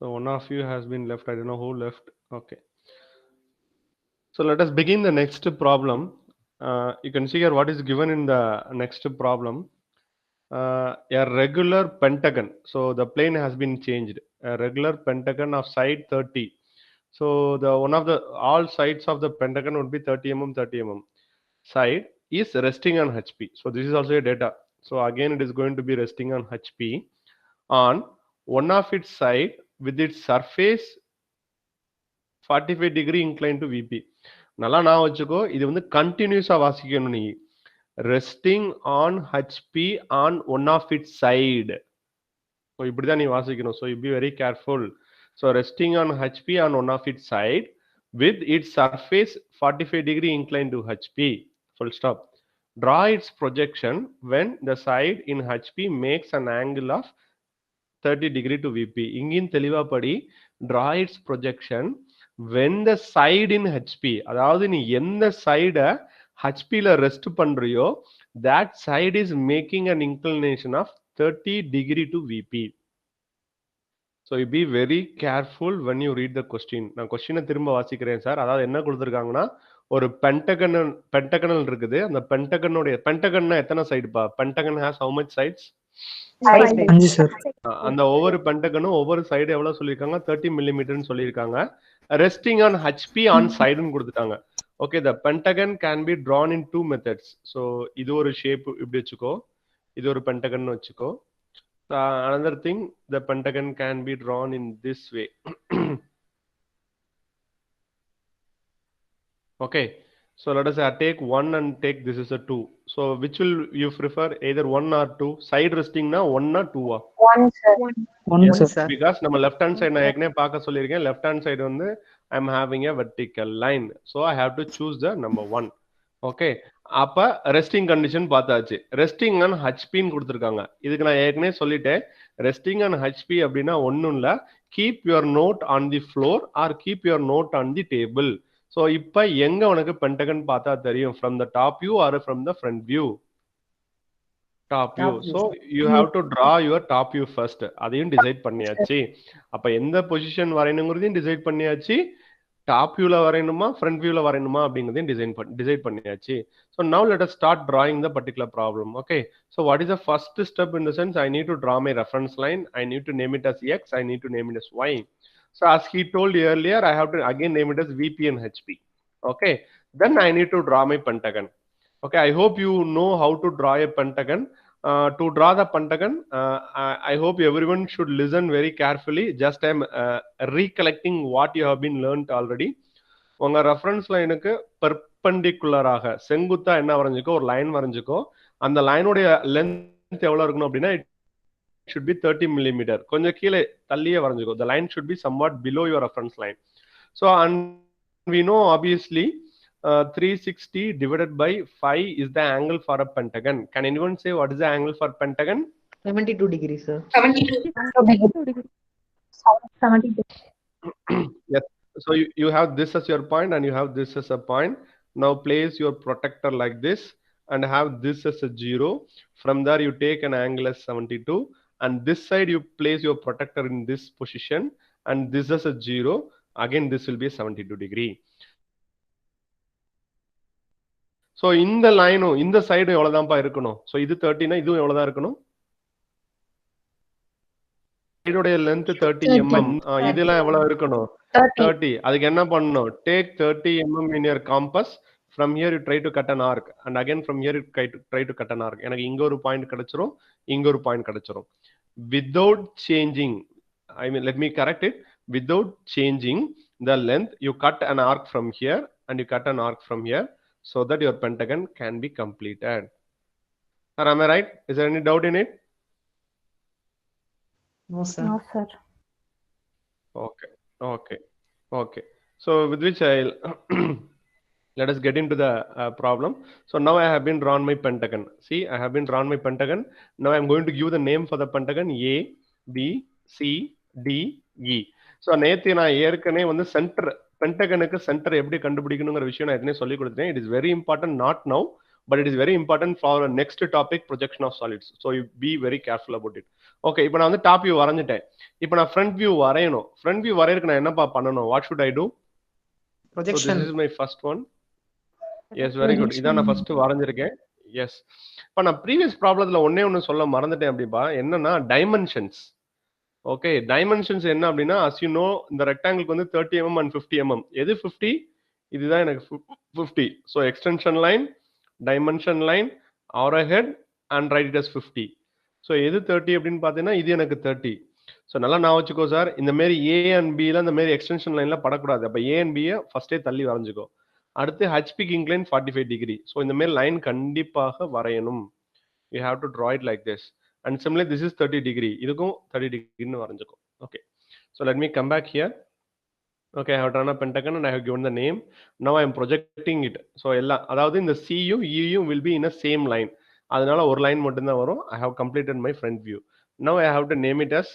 So one of you has been left. I don't know who left. Okay. So let us begin the next problem. You can see here what is given in the next problem. A regular pentagon. So the plane has been changed. A regular pentagon of side 30. So the one of the all sides of the pentagon would be 30 mm, 30 mm. Side is resting on HP. So this is also a data. So again, it is going to be resting on HP on one of its side with its surface 45 degree inclined to VP. நல்லா நான் வச்சுக்கோ இது வந்து கண்டினியூஸா வாசிக்கணும் நீ resting on HP on one of it side so இப்படி தான் நீ வாசிக்கணும் so you be very careful so resting on HP on one of it side with its surface 45 degree inclined to HP, full stop. Draw its projection when the side in HP makes an angle of 30 degree to VP. இங்கின் தெளிவா படி draw its projection when the side in HP, அதாவது நீ எந்த சைடை ஹெச்பியில் rest பண்றியோ that side is making an inclination of 30 degree to VP. So you be very careful when you read the question. நான் கொஸ்டினை திரும்ப வாசிக்கிறேன் சார். அதாவது என்ன கொடுத்துருக்காங்கன்னா ஒரு பென்டகனல் இருக்குது. அந்த பென்டகன்னா எத்தனை சைடுப்பா? Pentagon has how much sides? அந்த ஒவ்வொரு பென்டகனும் ஒவ்வொரு சைடு எவ்வளவு சொல்லியிருக்காங்க? 30 மில்லிமீட்டர்னு சொல்லியிருக்காங்க. ரெஸ்டிங் ஆன் ஹெச்பி ஆன் சைடுன்னு கொடுத்துட்டாங்க. Okay, the Pentagon can be Tran in 2 methods. So இது ஒரு ஷேப் இப்படி வச்சுக்கோ, இது ஒரு பென்டகன் வச்சுக்கோ. Another thing, the pentagon can be drawn in this way. Okay, so let us take 1 and take this is a 2. So which will you prefer, either 1 or 2? Side resting na 1 or 2 ah? 1 sir. 1 Yes, sir. because நம்ம left hand side நான் ஏற்கனவே பார்க்க சொல்லியிருக்கேன். left hand side வந்து I am having a vertical line, so I have to choose the number 1. Okay, அப்ப resting condition பார்த்தாச்சு. Resting on ஹெச்பின்னு கொடுத்துருக்காங்க. இதுக்கு நான் ஏற்கனவே சொல்லிட்டேன், ரெஸ்டிங் ஆன் ஹெச்பி அப்படின்னா ஒன்றும் இல்லை, keep your note on the floor or keep your note on the table. So இப்போ எங்க உனக்கு பென்டகன் பார்த்தா தெரியும்? From the top view or from the front view? Top view. So you have to draw your top view first. அதையும் decide பண்ணியாச்சு. அப்ப எந்த பொசிஷன் வரையணுங்கிறதையும் டிசைட் பண்ணியாச்சு. டாப் வியூல வரையணுமா ஃப்ரண்ட் வியூல வரையணுமா அப்படிங்கிறதையும் டிசைட் பண்ணியாச்சு. So now let us start drawing the particular problem. Okay, so what is the first step in the sense? I need to draw my reference line. I need to name it as X. I need to name it as Y. So as he told earlier, I have to again name it as VP and HP. Okay, then I need to draw my pentagon. Okay, I hope you know how to draw a pentagon. To draw the pentagon, I hope everyone should listen very carefully. Just I'm recollecting what you have been learned already. உங்க reference லைனுக்கு பெர்பெண்டிகுலராக செங்குத்தா என்ன வரைஞ்சிக்கோ, ஒரு line வரைஞ்சிக்கோ. அந்த லைனுடைய length எவ்வளவு இருக்கணும் அப்படின்னா it should be 30 millimeter. கொஞ்சம் கீழே தள்ளியே வரைஞ்சிக்கோ. The line should be somewhat below your reference line. So and we know obviously 360 divided by 5 is the angle for a pentagon. Can anyone say what is the angle for pentagon? 72 degrees, sir. 72 degrees. 72. Yes. So you have this as your point and you have this as a point. Now place your protector like this and have this as a 0. From there you take an angle as 72 and this side you place your protector in this position and this as a 0. Again this will be 72 degree. So இந்த லைனும் இந்த side எவ்வளவுதான்ப்பா இருக்கணும்? So இது 30 னா இதுவும் எவ்வளவுதான் இருக்கணும்? சைடுடைய length 30 mm. இதெல்லாம் எவ்வளவு இருக்கணும்? 30. அதுக்கு என்ன பண்ணணும்? Take 30 mm in your compass. From here you try to cut an arc and again from here you try to cut an arc. எனக்கு இங்க ஒரு பாயிண்ட் கிடைச்சிரும், இங்க ஒரு பாயிண்ட் கிடைச்சிரும். Without changing, I mean let me correct it. Without changing the length, you cut an arc from here and you cut an arc from here so that your pentagon can be completed. Sir, am I right? Is there any doubt in it? No, sir. No sir. Okay. So with which I'll let us get into the problem. So now I have been drawn my pentagon. See, I have been drawn my pentagon. Now I am going to give the name for the pentagon A, B, C, D, E. So நேத்து நான் ஏற்கனவே வந்து centre பென்டகனுக்கு centre எப்படி கண்டுபிடிக்கணுங்கிற விஷயம் நான் ஏற்கனவே சொல்லி கொடுத்தேன். It is very important, not now. but it is very important for our next topic, projection of solids. So you be very careful about it. Okay, இப்போ நான் வந்து டாப் வியூ வரைஞ்சிட்டேன். இப்போ நான் ஃப்ரண்ட் வியூ வரையணும். ஃப்ரண்ட் வியூ வரையறதுக்கு நான் என்னப்பா பண்ணணும்? What should I do? Projection. So this is my first one. Yes, very good. இதான் நான் ஃபர்ஸ்ட் வரைஞ்சிருக்கேன். எஸ். இப்போ நான் ப்ரீவியஸ் ப்ராப்ளத்துல ஒண்ணு சொல்ல மறந்துட்டேன் அப்படிப்பா. என்னன்னா டைமென்ஷன்ஸ். ஓகே, டைமென்ஷன்ஸ் என்ன அப்படின்னா, as you know, இந்த ரெக்டாங்கிளுக்கு வந்து 30 mm and 50 mm. எது 50? இதுதான் எனக்கு 50. So extension line, dimension line, arrowhead and write it as 50. So எது 30 அப்படின்னு பார்த்தீங்கன்னா இது எனக்கு 30. ஸோ நல்லா நான் வச்சுக்கோ சார், இந்த மாரி ஏ அண்ட் பியில் இந்த மாரி எக்ஸ்டென்ஷன் லைன்ல படக்கூடாது. அப்போ ஏ அண்ட் பியை ஃபர்ஸ்டே தள்ளி வரைஞ்சிக்கோ. அடுத்து ஹெச்பிக்கு இன்க்ளைன் 45 டிகிரி. ஸோ இந்த மாரி லைன் கண்டிப்பாக வரையணும். You have to draw it like this. And similar this is 30 degree. இதுக்கும் 30 டிகிரின்னு வரைஞ்சிக்கோ. Okay, so let me come back here. Okay, I have drawn a pentagon and I have given the name. Now I am projecting it. So எல்லா அதாவது இந்த CU EU will be in a same line. அதனால ஒரு line மட்டும் தான் வரும். I have completed my front view. Now I have to name it as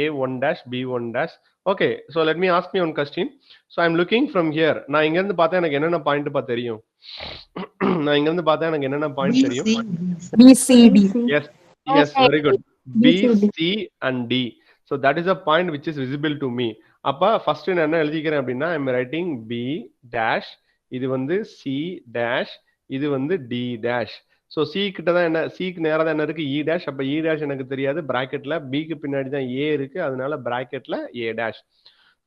A1 dash B1 dash. Okay, so let me ask me one question. So I am looking from here. நான் இங்க இருந்து பார்த்தா எனக்கு என்னென்ன point பா தெரியும்? நான் இங்க இருந்து பார்த்தா எனக்கு என்னென்ன பாயிண்ட் தெரியும்? BCD. Yes, yes, very good. B, C and D. So that is a point which is visible to me. அப்ப ஃபர்ஸ்ட் நான் என்ன எழுதிக்கிறேன் அப்படின்னா, I am writing P dash, இது வந்து சி டேஷ், இது வந்து டி டேஷ். ஸோ சி கிட்ட தான் என்ன, சிக்கு நேராக தான் என்ன இருக்கு, இ டேஷ். அப்ப இ டேஷ் எனக்கு தெரியாது, பிராக்கெட்ல பிக்கு பின்னாடி தான் ஏ இருக்கு, அதனால பிராக்கெட்ல A dash.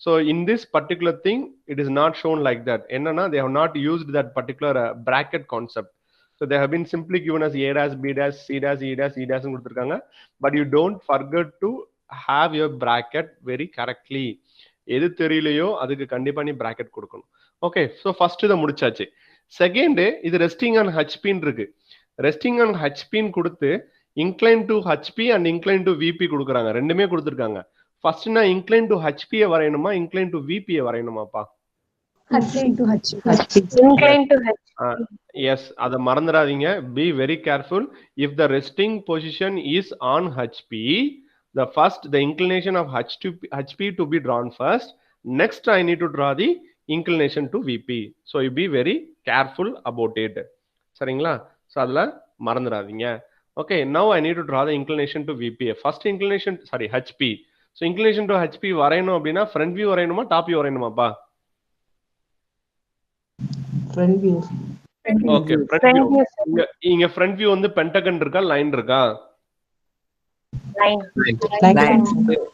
So in this particular thing it is not shown like that. என்னன்னா they have not used that particular bracket concept. So they have been simply given as A dash B dash C dash E dash E dash கொடுத்துருக்காங்க. But you don't forget to have your bracket very correctly. எது தெரியலையோ அதுக்கு கண்டிப்பா நீ bracket கொடுக்கணும். Okay, so first இத முடிச்சாச்சு. Second இது ரெஸ்டிங் ஆன் ஹெச்பி இருக்கு. ரெஸ்டிங் ஆன் ஹெச்பி கொடுத்து incline to HP and incline to VP கொடுக்குறாங்க. ரெண்டுமே கொடுத்துருக்காங்க. ஃபர்ஸ்ட் நான் இன்க்ளைன் டு ஹெச்பி வரையணுமா இன்க்ளைன் டு விபி வரையணுமாப்பா? எஸ், அத மறந்துடாதீங்க. Be very careful. If the resting position is on HP, the inclination of HP to be drawn first. Next I need to draw the inclination to VP. So you be very careful about it. சரிங்களா? So அதல மறந்துடாதீங்க. Okay, now I need to draw the inclination to VP. First inclination, sorry, HP. So inclination to HP வரையணும் அப்படின்னா front view வரையணுமா top view வரையணுமாப்பா? Front view. Okay, front view. இங்க front view வந்து pentagon இருக்கா line இருக்கா?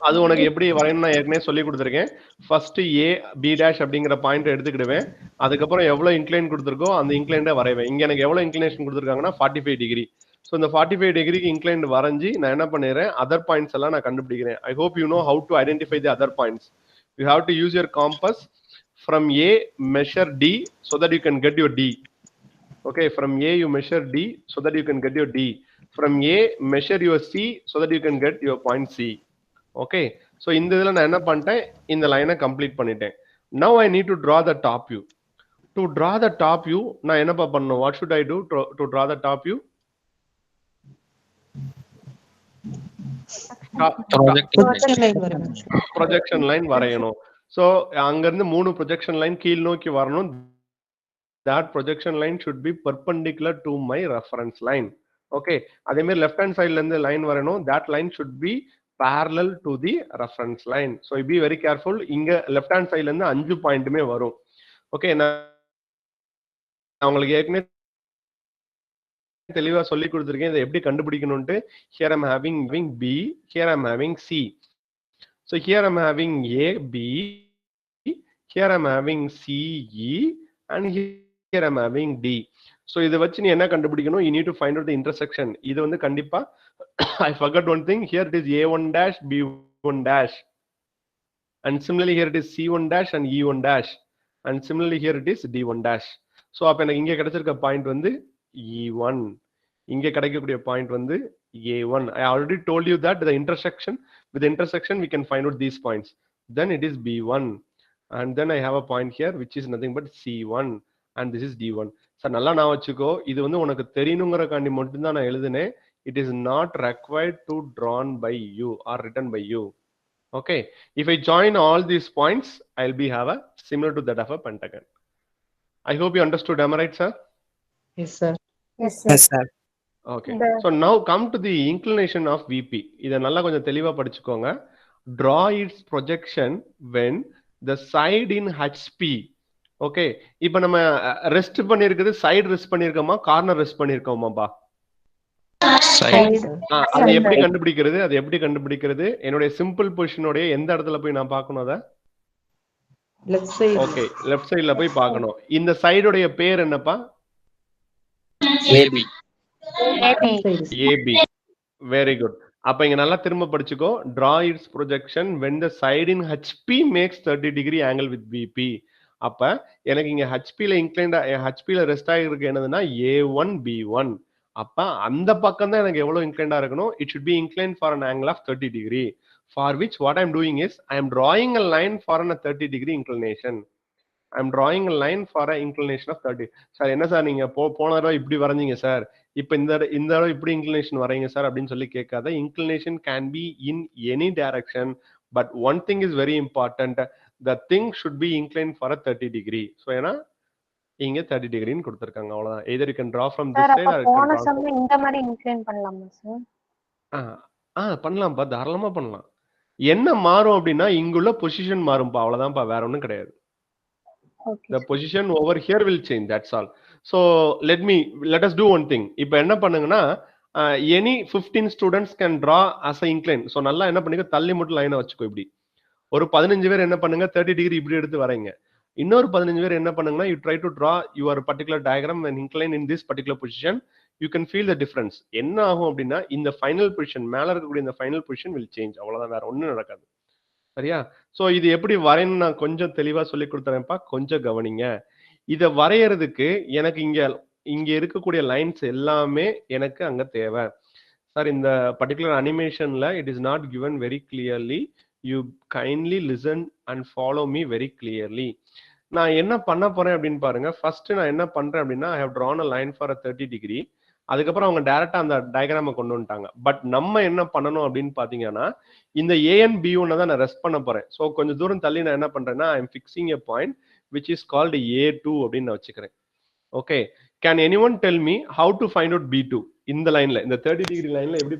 அது உனக்கு எப்படி வரையணும் நான் ஏற்கனவே சொல்லி கொடுத்துருக்கேன். ஃபர்ஸ்ட் ஏ பி டேஷ் அப்படிங்கிற பாயிண்ட் எடுத்துக்கிடுவேன். அதுக்கப்புறம் எவ்வளவு இன்க்ளைன் கொடுத்துருக்கோ அந்த இன்க்ளைன்ட வரைவேன். இங்க எனக்கு எவ்வளவு இன்க்ளினேஷன் கொடுத்துருக்காங்கன்னா 45 டிகிரி. ஸோ இந்த 45 டிகிரிக்கு இன்க்ளைன் வரைஞ்சி நான் என்ன பண்ணிடுறேன், அதர் பாயிண்ட்ஸ் எல்லாம் நான் கண்டுபிடிக்கிறேன். I hope you know how to identify the other points. You have to use your compass. From A measure D so that you can get your D. Okay, from A you measure D so that you can get your D. From A measure your C so that you can get your point C. Okay, so இந்த இதல நான் என்ன பண்ணிட்டேன், இந்த லைனை complete பண்ணிட்டேன். Now I need to draw the top view. To draw the top view நான் என்னப்பா பண்ணணும்? What should I do to draw the top view? Projection line வரையணும். So அங்க இருந்து மூணு projection line கீழ் நோக்கி வரணும். That projection line should be perpendicular to my reference line. Okay, அதே மாதிரி left hand side ல இருந்து லைன் வரணும். That line should be parallel to the reference line. So be very careful. இங்க left hand side ல இருந்து 5 பாயிண்ட்மே வரும். Okay, நான் உங்களுக்கு ஏற்கனவே தெளிவா சொல்லி கொடுத்திருக்கேன் இதை எப்படி கண்டுபிடிக்கணும்னு. Here I'm having B, here I'm having C. So here I'm having A, B, here I'm having C, E, and here I'm having D. So இத வச்சு நீ என்ன கண்டுபிடிக்கணும்? You need to find out the intersection. இது வந்து கண்டிப்பா I forgot one thing. Here it is A1 dash, B1 dash. And similarly here it is C1 dash and E1 dash. And similarly here it is D1 dash. So அப்ப எனக்கு இங்க கிடைச்சிருக்க point வந்து E1. இங்க கிடைக்கக்கூடிய point வந்து A1. I already told you that the intersection, with the intersection we can find out these points. Then it is B1. And then I have a point here which is nothing but C1. And this is D1. Sir நல்லா நான் வச்சுக்கோ, இது வந்து உனக்கு தெரியணுங்கிறக்காண்டி மட்டும்தான் நான் எழுதுனேன். It is not required to drawn by you or written by you. Okay, if I join all these points, I'll be have a similar to that of a pentagon. I hope you understood. Am I right, sir? Yes, sir. Yes, sir. Yes, sir. Okay. The So now come to the inclination of VP. இத நல்லா கொஞ்சம் தெளிவா படிச்சுக்கோங்க. Draw its projection when the side in HP. Okay. இப்போ நம்ம rest பண்ணியிருக்குது side rest பண்ணியிருக்கோமா corner rest பண்ணியிருக்கோமாப்பா? Side, sir. அது Side. எப்படி கண்டுபிடிக்கிறது? அது எப்படி கண்டுபிடிக்கிறது? என்னுடைய சிம்பிள் பொசிஷனுடைய எந்த இடத்துல போய் நான் பார்க்கணும் அத? Left side. ஓகே. லெஃப்ட் சைடுல போய் பார்க்கணும். இந்த சைடுடைய பேர் என்னப்பா? AB. AB. Side, sir. AB. Very good. அப்ப இங்க நல்லா திரும்ப படிச்சுக்கோ. Draw its projection when the side in HP makes 30 degree angle with VP. அப்ப எனக்கு இங்க HP ல இன்க்ளைன்டா HP ல ரெஸ்ட் ஆகிருக்கு என்னதுன்னா A1 B1. அப்ப அந்த பக்கம் தான் எனக்கு எவ்வளவு இன்க்ளைன்டா இருக்கணும்? It should be inclined for an angle of 30 degree. For which what I am doing is I am drawing a line for a 30 degree inclination. I am drawing a line for an inclination of 30. Sir என்ன sir நீங்க போன தடவை இப்படி வரைஞ்சீங்க sir, இப்போ இந்த தடவை இப்படி inclination வரைங்க sir அப்படின்னு சொல்லி கேட்காத. Inclination can be in any direction, but one thing is very important, the thing should be incline for a 30 degree. ஸோ ஏன்னா இங்க 30 டிகிரின்னு கொடுத்துருக்காங்க, அவ்வளவுதான். Either you can draw from this side or போன சமயம் இந்த மாதிரி இன்க்ளைன் பண்ணலாமா சார்? பண்ணலாம்ப்பா, தாராளமா பண்ணலாம். என்ன மாறும் அப்படின்னா இங்குள்ள பொசிஷன் மாறும்பா, அவ்வளவுதான்ப்பா, வேற ஒன்றும் கிடையாது. Okay. The position over here will change, that's all. So let us do one thing. இப்போ என்ன பண்ணுங்கன்னா any 15 students can draw as a incline. So நல்லா என்ன பண்ணுங்க, தள்ளி மட்டும் லைனை வச்சுக்கோ. இப்படி ஒரு 15 பேர் என்ன பண்ணுங்க 30 டிகிரி இப்படி எடுத்து வரைங்க. இன்னொரு 15 பேர் என்ன பண்ணுங்கன்னா you try to draw your particular diagram and incline in this particular position. You can feel the difference. என்ன ஆகும் அப்படின்னா இந்த ஃபைனல் பொசிஷன் மேல இருக்கக்கூடிய இந்த ஃபைனல் பொசிஷன் will change, அவ்வளவுதான், வேற ஒண்ணும் நடக்காது. சரியா? சோ இது எப்படி வரையணும் நான் கொஞ்சம் தெளிவா சொல்லி கொடுத்துறேன்ப்பா, கொஞ்சம் கவனிங்க. இத வரையறதுக்கு எனக்கு இங்க இருக்கக்கூடிய லைன்ஸ் எல்லாமே எனக்கு அங்க தேவை. சார் இந்த பர்டிகுலர் அனிமேஷன்ல it is not given very clearly. You kindly listen and follow me very clearly. நான் என்ன பண்ண போறேன் அப்படின்னு பாருங்க. ஃபர்ஸ்ட் நான் என்ன பண்றேன் அப்படின்னா I have drawn a line for a 30 degree. அதுக்கப்புறம் அவங்க டைரக்டா அந்த டயக்ராம கொண்டு வந்துட்டாங்க. பட் நம்ம என்ன பண்ணணும் அப்படின்னு பாத்தீங்கன்னா இந்த AN B1 தான் நான் ரெஸ்ட் பண்ண போறேன். ஸோ கொஞ்சம் தூரம் தள்ளி நான் என்ன பண்றேன்னா I am fixing a point which is called A2 அப்படின்னு நான் வச்சுக்கிறேன். Okay, can anyone tell me how to find out B2? இந்த லைன்ல, இந்த 30 டிகிரி லைன்ல எப்படி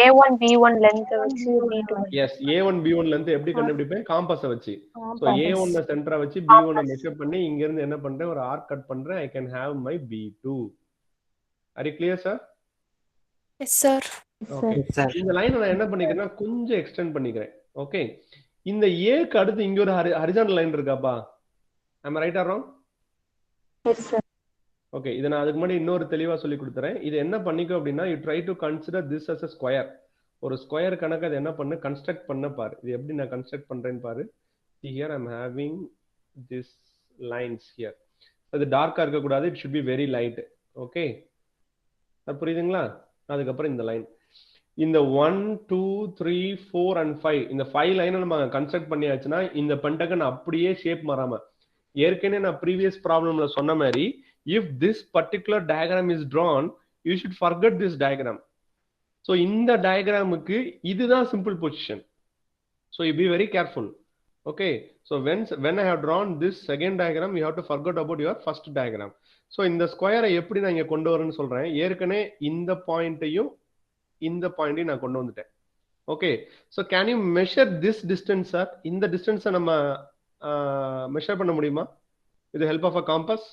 A1 B1 லெந்த் வச்சு B2. S, A1 B1 length எப்படி கண்டுபிடிப்பேன்? காம்பஸை வச்சு. ஸோ A1 சென்டரா வச்சு B1 மெஷர் பண்ணி இங்க இருந்து என்ன பண்றேன், ஒரு ஆர்க் கட் பண்றேன். I can have my B2. Are you clear, sir? Yes, sir. Okay. இந்த லைனை நான் என்ன பண்ணிக்கிறேன்னா கொஞ்சம் எக்ஸ்டெண்ட் பண்ணிக்கிறேன். ஓகே, இந்த ஏக்கு அடுத்து இங்க ஒரு ஹரிசாண்டல் லைன் இருக்காப்பா. am I right or wrong? Yes, sir. Okay, இதை நான் அதுக்கு முன்னாடி இன்னொரு தெளிவா சொல்லி கொடுத்துறேன். இது என்ன பண்ணிக்கோ அப்படின்னா you try to consider this as a square. ஒரு ஸ்கொயர் கணக்கு அது என்ன பண்ணு, கன்ஸ்ட்ரக்ட் பண்ண பாரு. இது எப்படி நான் கன்ஸ்ட்ரக்ட் பண்றேன்னு பாரு. See here I am having this lines here. அது டார்க்கா இருக்க கூடாது, it should be very light. Okay, புரியுதுங்களா? அதுக்கப்புறம் இந்த லைன், இந்த 1 2 3 4 and 5, இந்த 5 லைனை நம்ம கன்ஸ்ட்ரக்ட் பண்ணியாச்சுன்னா இந்த பென்டகன் அப்படியே ஷேப் மாறாம, ஏற்கனவே நான் ப்ரீவியஸ் ப்ராப்ளம்ல சொன்ன மாதிரி if this particular diagram is drawn you should forget this diagram. So இந்த டயக்ராமுக்கு இதுதான் simple position. So you be very careful. Okay, so when I have drawn this second diagram you have to forget about your first diagram. So இந்த ஸ்கொயரை எப்படி நான் இங்க கொண்டு வரேன்னு சொல்றேன். ஏற்கனவே இந்த பாயிண்ட்டையும் இந்த பாயிண்ட்டையும் நான் கொண்டு வந்துட்டேன். Okay, so can you measure this distance sir? இந்த டிஸ்டன்ஸை நம்ம மெஷர் பண்ண முடியுமா with help of a compass?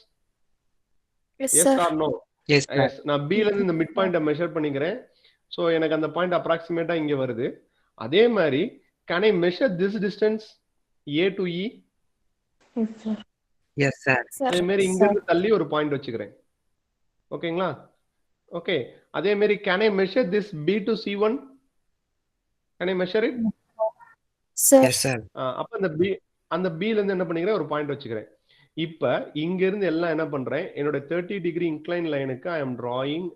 Yes, yes sir. Or no? Yes, sir. Yes. நான் B ல இருந்து இந்த மிட் பாயிண்ட்டை மெஷர் பண்ணிக்கிறேன். ஸோ எனக்கு அந்த பாயிண்ட் அப்ராக்சிமேட்டா இங்க வருது. அதே மாதிரி can I measure this distance A to E? Yes, sir. Yes, sir. Sir. அதே மாதிரி இங்க இருந்து தள்ளி ஒரு பாயிண்ட் வச்சுக்கிறேன். ஓகேங்களா? ஓகே, அதே மாதிரி can I measure this B to C1? Can I measure it? Sir. Yes, sir. அப்ப அந்த B ல இருந்து என்ன பண்ணிக்கிறேன், ஒரு பாயிண்ட் வச்சுக்கிறேன். இப்ப இங்க இருந்து எல்லாம் என்ன பண்றேன், என்னோட 30 டிகிரி இன்க்ளைன் லைனுக்கு I am drawing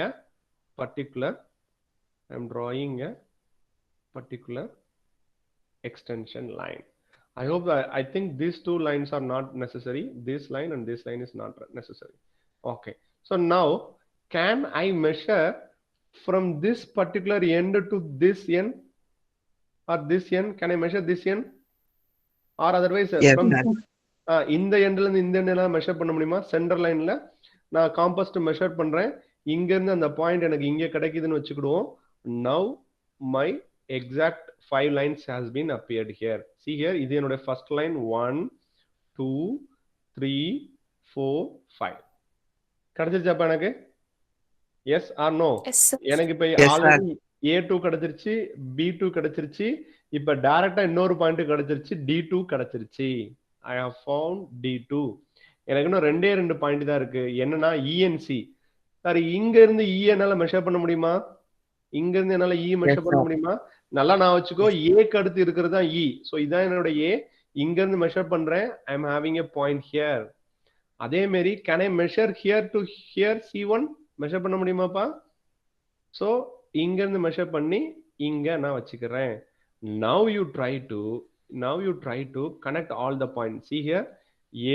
a particular extension line. I hope that I think these two lines are not necessary. This line and this line is not necessary. Okay, so now can I measure from this particular end to this end or this end? Can I measure this end or otherwise Yes, from sir. இந்த எண்ட்ல இருந்து இந்த எண்ட்ல measure பண்ண முடியுமா? Centre லைன்ல நான் காம்பஸ்ட் measure பண்றேன். இங்க இருந்து அந்த பாயிண்ட் எனக்கு இங்க கிடைக்குதுன்னு வச்சுக்கிடுவோம். Now my exact 5 lines has been appeared here. See here, இது என்னோட first line 1 2 3 4 5. கிடைச்சிருச்சாப்பா எனக்கு? Yes or no? Yes, sir. எனக்கு இப்ப Yes, sir. ஆல்ரெடி A2 கிடைச்சிருச்சு, B2 கிடைச்சிருச்சு. இப்ப டைரக்டா இன்னொரு பாயிண்ட் கிடைச்சிருச்சு, D2 கிடைச்சிருச்சு. I have found D2. எனக்கு இன்னும் ரெண்டு பாயிண்ட் தான் இருக்கு. என்னன்னா ENC. சார் இங்க இருந்து E என்னால மெஷர் பண்ண முடியுமா? இங்க இருந்து என்னால E மெஷர் Yes, பண்ண sir. முடியுமா? நல்லா நான் வச்சுக்கோ, ஏக்கு அடுத்து இருக்கிறது தான் E. சோ இதான் என்னோட A. இங்க இருந்து மெஷர் பண்றேன். I am having a point here. அதே மாதிரி can I measure here to here C1? Measure பண்ண முடியுமாப்பா? சோ இங்க இருந்து மெஷர் பண்ணி இங்க நான் வச்சுக்கிறேன். Now you try to connect all the points. See here,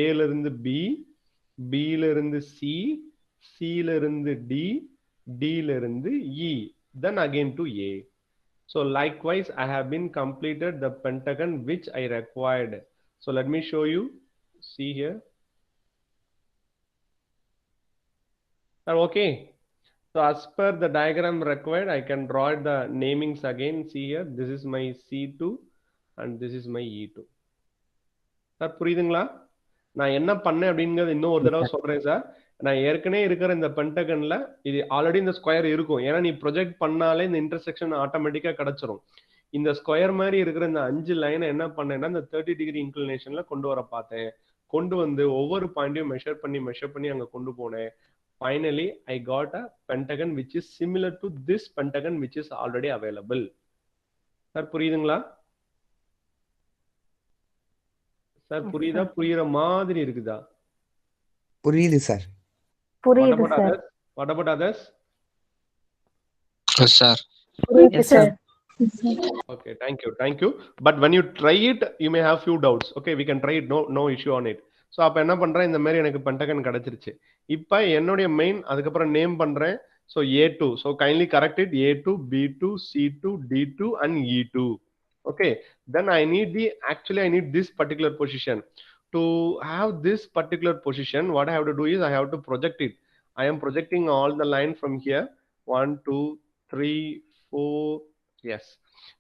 A ல இருந்து B, B ல இருந்து C, C ல இருந்து D, D ல இருந்து E, then again to A. So likewise, I have been completed the pentagon which I required. So let me show you. See here. Okay. So as per the diagram required, I can draw the namings again. See here, this is my C2 and this is my E2. Sir புரியுதுங்களா? நான் என்ன பண்ணேன் அப்படிங்கிறது இன்னும் ஒரு தடவை சொல்றேன் sir. நான் ஏற்கனவே இருக்கிற இந்த பென்டகன்ல இது ஆல்ரெடி இந்த ஸ்கொயர் இருக்கும். ஏன்னா நீ ப்ரொஜெக்ட் பண்ணாலே இந்த இன்டர்செக்ஷன் ஆட்டோமேட்டிக்கா கிடைச்சிரும். இந்த ஸ்கொயர் மாதிரி இருக்கிற இந்த 5 லைனை என்ன பண்ணேன்னா இந்த 30 டிகிரி இன்க்ளினேஷன்ல கொண்டு வர பார்த்தேன். கொண்டு வந்து ஒவ்வொரு பாயிண்டையும் மெஷர் பண்ணி அங்க கொண்டு போனேன். Finally, I got a pentagon which is similar to this pentagon which is already available. Sir புரியுதுங்களா? சார் புரியுதா? புரியுற மாதிரி இருக்குதா? புரியுது சார். புரியுது sir. What about others? Yes, sir. புரியுது Yes, sir. Sir. Okay, thank you. But when you try it, you may have few doubts. Okay, we can try it. No issue on it. So அப்போ என்ன பண்ணுறேன், இந்த மாதிரி எனக்கு Pentagon கிடைச்சிருச்சு. இப்போ என்னுடைய மெயின் அதுக்கப்புறம் நேம் பண்ணுறேன். So A2. So kindly correct it. A2, B2, C2, D2 and E2. Okay, then I need this particular position. To have this particular position, what I have to do is I have to project it. I am projecting all the line from here. 1, 2, 3, 4. Yes,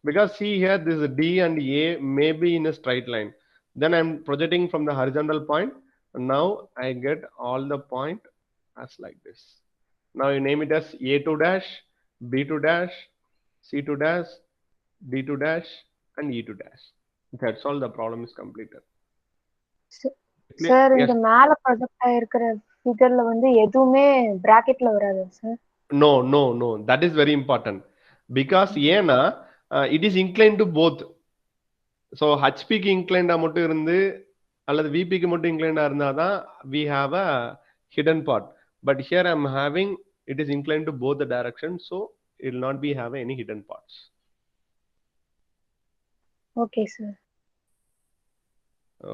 because see here, this D and A may be in a straight line. Then I'm projecting from the horizontal point. Now I get all the point as like this. Now you name it as A2 dash, B2 dash, C2 dash, D2 dash and E2 dash. That's all. The problem is completed. Sir Yes. இந்த மேல project ஆயிருக்கிற ஃபிகர்ல வந்து எதுவுமே பிராக்கெட்ல வராது sir. No. That is very important. Because ஏன்னா it is inclined to both. So ஹச்பிக்கு இன்க்ளைண்டா மட்டும் இருந்து அல்லது விபிக்கு மட்டும் இன்க்ளைண்டா இருந்தாதான் we have a hidden part. But here I'm having it is inclined to both the directions, so it will not be have any hidden parts. Okay sir.